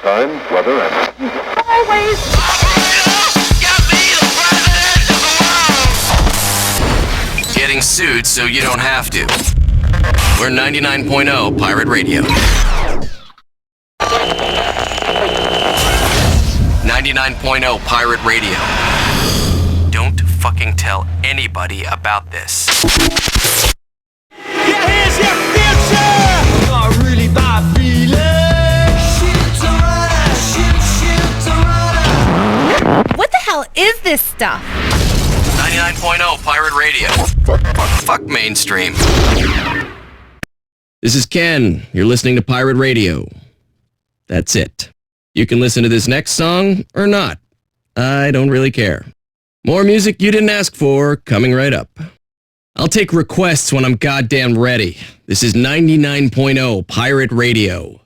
time, weather, and... Always! Getting sued so you don't have to. We're 99.0 Pirate Radio. 99.0 Pirate Radio. Don't fucking tell anybody about this. Yeah, here's your future! Not really bad feeling. What the hell is this stuff? 99.0 Pirate Radio. Fuck mainstream. This is Ken. You're listening to Pirate Radio. That's it. You can listen to this next song or not. I don't really care. More music you didn't ask for, coming right up. I'll take requests when I'm goddamn ready. This is 99.0 Pirate Radio.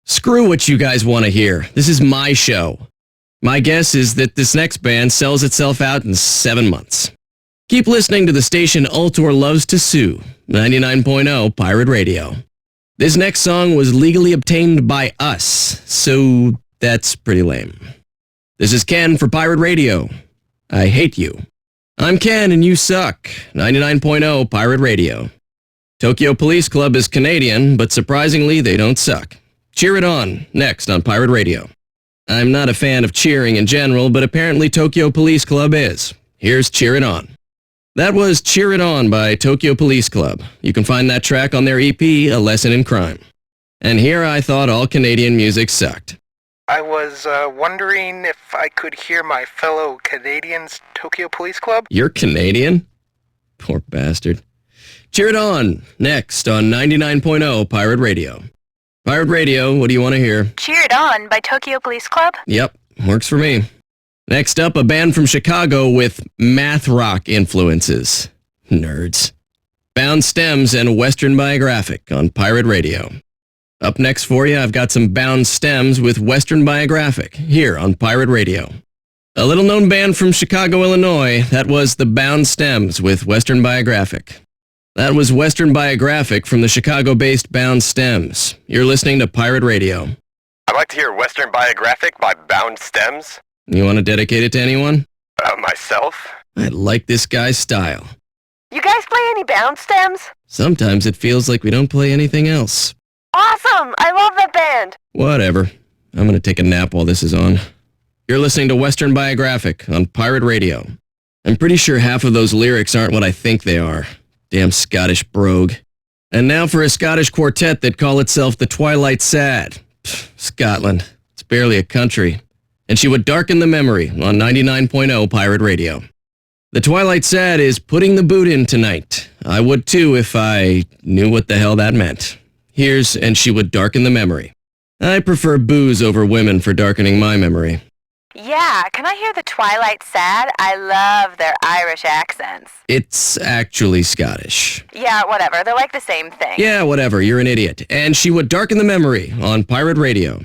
Screw what you guys want to hear. This is my show. My guess is that this next band sells itself out in 7 months. Keep listening to the station Ultor loves to sue, 99.0 Pirate Radio. This next song was legally obtained by us, so that's pretty lame. This is Ken for Pirate Radio. I hate you. I'm Ken and you suck, 99.0 Pirate Radio. Tokyo Police Club is Canadian, but surprisingly they don't suck. Cheer It On, next on Pirate Radio. I'm not a fan of cheering in general, but apparently Tokyo Police Club is. Here's Cheer It On. That was Cheer It On by Tokyo Police Club. You can find that track on their EP, A Lesson in Crime. And here I thought all Canadian music sucked. I was wondering if I could hear my fellow Canadians' Tokyo Police Club. You're Canadian? Poor bastard. Cheer It On, next on 99.0 Pirate Radio. Pirate Radio, what do you want to hear? Cheer It On by Tokyo Police Club? Yep, works for me. Next up, a band from Chicago with math rock influences. Nerds. Bound Stems and Western Biographic on Pirate Radio. Up next for you, I've got some Bound Stems with Western Biographic here on Pirate Radio. A little-known band from Chicago, Illinois, that was the Bound Stems with Western Biographic. That was Western Biographic from the Chicago-based Bound Stems. You're listening to Pirate Radio. I'd like to hear Western Biographic by Bound Stems. You want to dedicate it to anyone? Myself? I like this guy's style. You guys play any Bound Stems? Sometimes it feels like we don't play anything else. Awesome! I love that band! Whatever. I'm going to take a nap while this is on. You're listening to Western Biographic on Pirate Radio. I'm pretty sure half of those lyrics aren't what I think they are. Damn Scottish brogue. And now for a Scottish quartet that call itself the Twilight Sad. Pfft, Scotland. It's barely a country. And she would darken the memory on 99.0 Pirate Radio. The Twilight Sad is putting the boot in tonight. I would too if I knew what the hell that meant. Here's And She Would Darken the Memory. I prefer booze over women for darkening my memory. Yeah, can I hear the Twilight Sad? I love their Irish accents. It's actually Scottish. Yeah, whatever. They're like the same thing. Yeah, whatever. You're an idiot. And She Would Darken the Memory on Pirate Radio.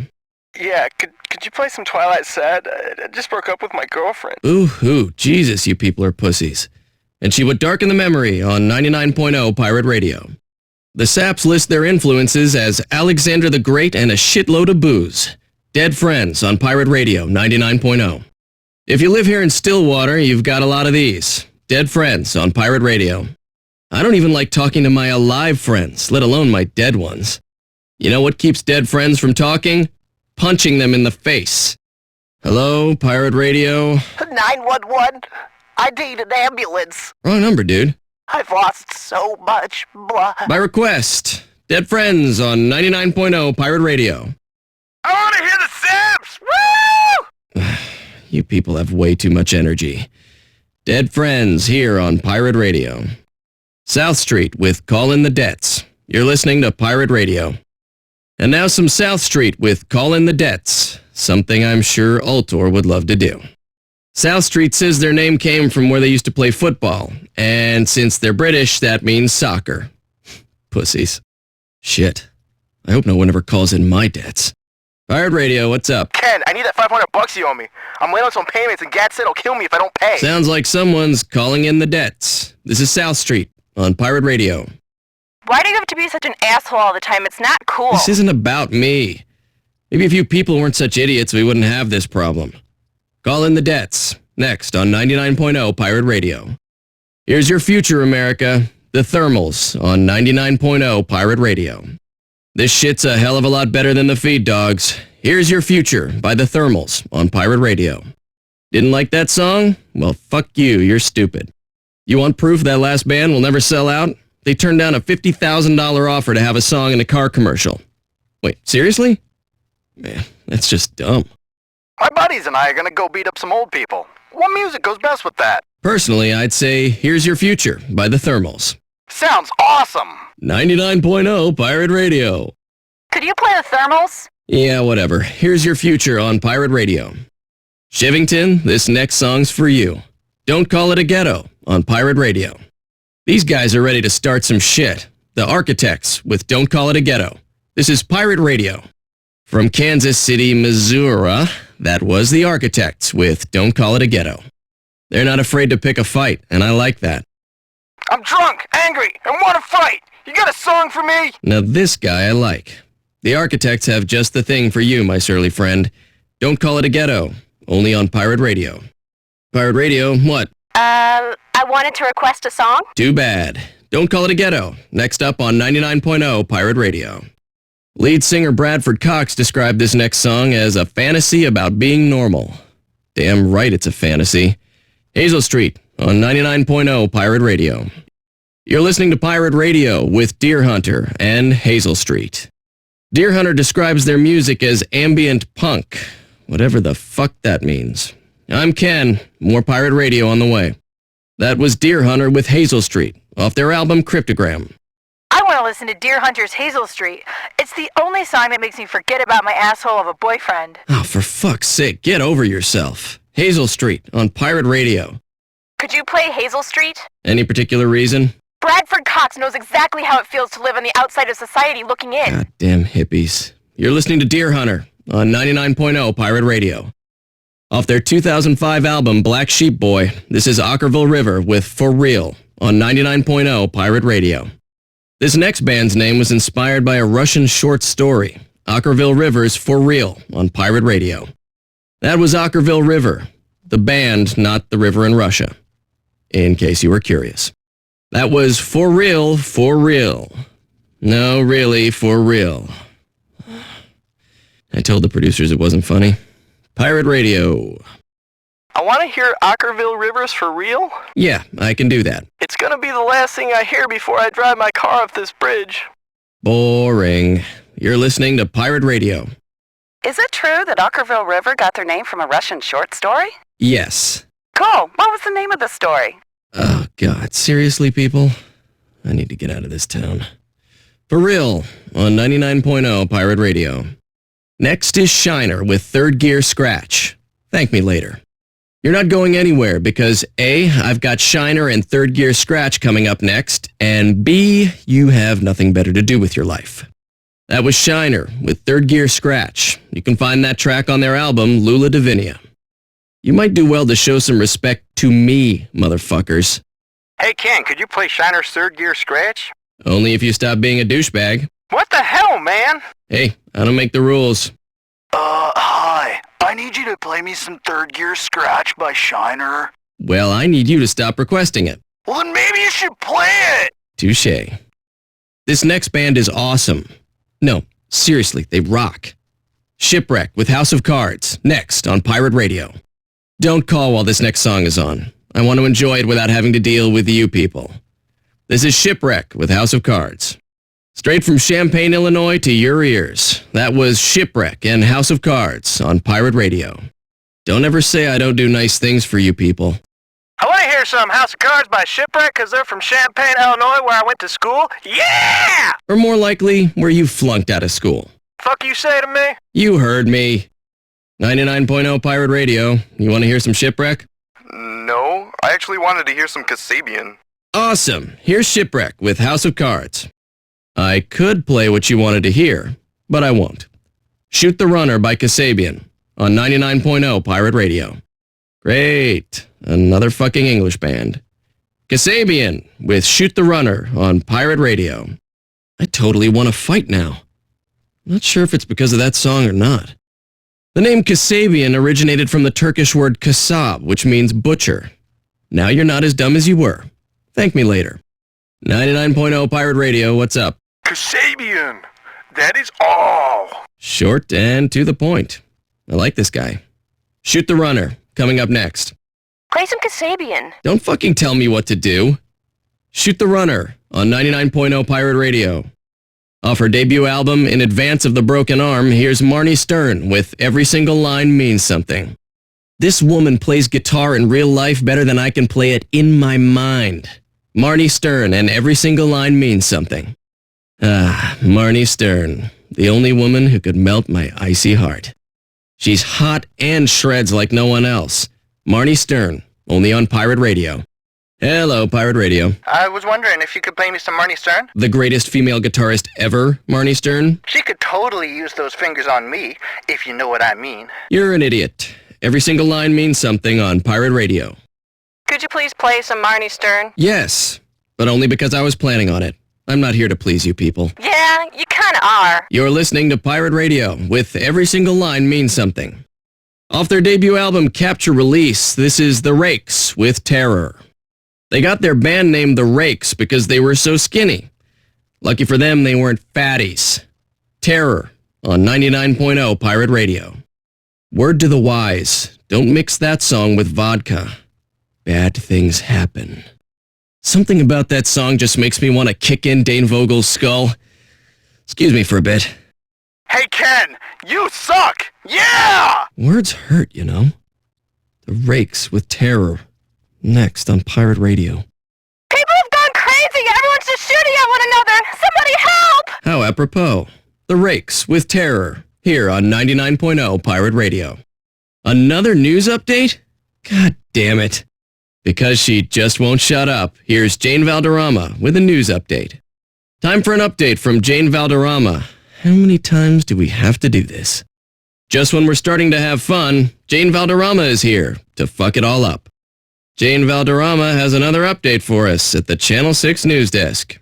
Yeah, could you play some Twilight Sad? I just broke up with my girlfriend. Ooh, Jesus, you people are pussies. And She Would Darken the Memory on 99.0 Pirate Radio. The Saps list their influences as Alexander the Great and a shitload of booze. Dead Friends on Pirate Radio 99.0. If you live here in Stillwater, you've got a lot of these. Dead Friends on Pirate Radio. I don't even like talking to my alive friends, let alone my dead ones. You know what keeps dead friends from talking? Punching them in the face. Hello, Pirate Radio? 911. I need an ambulance. Wrong number, dude. I've lost so much blood. By request, Dead Friends on 99.0 Pirate Radio. I want to hear the Saps! Woo! You people have way too much energy. Dead Friends here on Pirate Radio. South Street with Call in the Debts. You're listening to Pirate Radio. And now some South Street with Call in the Debts, something I'm sure Ultor would love to do. South Street says their name came from where they used to play football, and since they're British, that means soccer. Pussies. Shit. I hope no one ever calls in my debts. Pirate Radio, what's up? Ken, I need that $500 you owe me. I'm late on some payments and Gad said he'll kill me if I don't pay. Sounds like someone's calling in the debts. This is South Street on Pirate Radio. Why do you have to be such an asshole all the time? It's not cool. This isn't about me. Maybe if you people weren't such idiots, we wouldn't have this problem. Call in the debts, next on 99.0 Pirate Radio. Here's your future, America. The Thermals on 99.0 Pirate Radio. This shit's a hell of a lot better than the Feed Dogs. Here's Your Future by The Thermals on Pirate Radio. Didn't like that song? Well, fuck you, you're stupid. You want proof that last band will never sell out? They turned down a $50,000 offer to have a song in a car commercial. Wait, seriously? Man, that's just dumb. My buddies and I are gonna go beat up some old people. What music goes best with that? Personally, I'd say Here's Your Future by The Thermals. Sounds awesome! 99.0 Pirate Radio. Could you play the Thermals? Yeah, whatever. Here's Your Future on Pirate Radio. Shivington, this next song's for you. Don't Call It a Ghetto on Pirate Radio. These guys are ready to start some shit. The Architects with Don't Call It a Ghetto. This is Pirate Radio. From Kansas City, Missouri, that was the Architects with Don't Call It a Ghetto. They're not afraid to pick a fight, and I like that. I'm drunk, angry, and want to fight! You got a song for me? Now this guy I like. The Architects have just the thing for you, my surly friend. Don't Call It a Ghetto, only on Pirate Radio. Pirate Radio, what? I wanted to request a song. Too bad. Don't Call It a Ghetto, next up on 99.0 Pirate Radio. Lead singer Bradford Cox described this next song as a fantasy about being normal. Damn right it's a fantasy. Hazel Street on 99.0 Pirate Radio. You're listening to Pirate Radio with Deer Hunter and Hazel Street. Deer Hunter describes their music as ambient punk, whatever the fuck that means. I'm Ken, more Pirate Radio on the way. That was Deer Hunter with Hazel Street, off their album Cryptogram. I want to listen to Deer Hunter's Hazel Street. It's the only song that makes me forget about my asshole of a boyfriend. Oh, for fuck's sake, get over yourself. Hazel Street on Pirate Radio. Could you play Hazel Street? Any particular reason? Bradford Cox knows exactly how it feels to live on the outside of society looking in. Goddamn hippies. You're listening to Deer Hunter on 99.0 Pirate Radio. Off their 2005 album Black Sheep Boy, this is Ockerville River with For Real on 99.0 Pirate Radio. This next band's name was inspired by a Russian short story, Ockerville River's For Real on Pirate Radio. That was Ockerville River, the band, not the river in Russia, in case you were curious. That was For Real, For Real. No, really, For Real. I told the producers it wasn't funny. Pirate Radio. I want to hear Ockerville Rivers for real? Yeah, I can do that. It's gonna be the last thing I hear before I drive my car off this bridge. Boring. You're listening to Pirate Radio. Is it true that Ockerville River got their name from a Russian short story? Yes. Cool. What was the name of the story? Oh, God. Seriously, people? I need to get out of this town. For Real on 99.0 Pirate Radio. Next is Shiner with Third Gear Scratch. Thank me later. You're not going anywhere because A, I've got Shiner and Third Gear Scratch coming up next, and B, you have nothing better to do with your life. That was Shiner with Third Gear Scratch. You can find that track on their album, Lula Divinia. You might do well to show some respect to me, motherfuckers. Hey Ken, could you play Shiner's Third Gear Scratch? Only if you stop being a douchebag. What the hell, man? Hey, I don't make the rules. Hi. I need you to play me some Third Gear Scratch by Shiner. Well, I need you to stop requesting it. Well, then maybe you should play it. Touché. This next band is awesome. No, seriously, they rock. Shipwreck with House of Cards, next on Pirate Radio. Don't call while this next song is on. I want to enjoy it without having to deal with you people. This is Shipwreck with House of Cards. Straight from Champaign, Illinois to your ears. That was Shipwreck and House of Cards on Pirate Radio. Don't ever say I don't do nice things for you people. I want to hear some House of Cards by Shipwreck because they're from Champaign, Illinois, where I went to school. Yeah! Or more likely, where you flunked out of school. Fuck you say to me? You heard me. 99.0 Pirate Radio. You want to hear some Shipwreck? No, I actually wanted to hear some Kasabian. Awesome. Here's Shipwreck with House of Cards. I could play what you wanted to hear, but I won't. Shoot the Runner by Kasabian on 99.0 Pirate Radio. Great. Another fucking English band. Kasabian with Shoot the Runner on Pirate Radio. I totally want to fight now. Not sure if it's because of that song or not. The name Kasabian originated from the Turkish word kasab, which means butcher. Now you're not as dumb as you were. Thank me later. 99.0 Pirate Radio, what's up? Kasabian! That is all! Short and to the point. I like this guy. Shoot the Runner, coming up next. Play some Kasabian. Don't fucking tell me what to do. Shoot the Runner on 99.0 Pirate Radio. Off her debut album, In Advance of the Broken Arm, here's Marnie Stern with Every Single Line Means Something. This woman plays guitar in real life better than I can play it in my mind. Marnie Stern and Every Single Line Means Something. Ah, Marnie Stern, the only woman who could melt my icy heart. She's hot and shreds like no one else. Marnie Stern, only on Pirate Radio. Hello, Pirate Radio. I was wondering if you could play me some Marnie Stern? The greatest female guitarist ever, Marnie Stern? She could totally use those fingers on me, if you know what I mean. You're an idiot. Every single line means something on Pirate Radio. Could you please play some Marnie Stern? Yes, but only because I was planning on it. I'm not here to please you people. Yeah, you kinda are. You're listening to Pirate Radio with Every Single Line Means Something. Off their debut album, Capture Release, this is The Rakes with Terror. They got their band name The Rakes because they were so skinny. Lucky for them, they weren't fatties. Terror on 99.0 Pirate Radio. Word to the wise, don't mix that song with vodka. Bad things happen. Something about that song just makes me want to kick in Dane Vogel's skull. Excuse me for a bit. Hey, Ken! You suck! Yeah! Words hurt, you know. The Rakes with Terror. Next on Pirate Radio. People have gone crazy! Everyone's just shooting at one another! Somebody help! How apropos. The Rakes with Terror. Here on 99.0 Pirate Radio. Another news update? God damn it. Because she just won't shut up, here's Jane Valderrama with a news update. Time for an update from Jane Valderrama. How many times do we have to do this? Just when we're starting to have fun, Jane Valderrama is here to fuck it all up. Jane Valderrama has another update for us at the Channel 6 News Desk.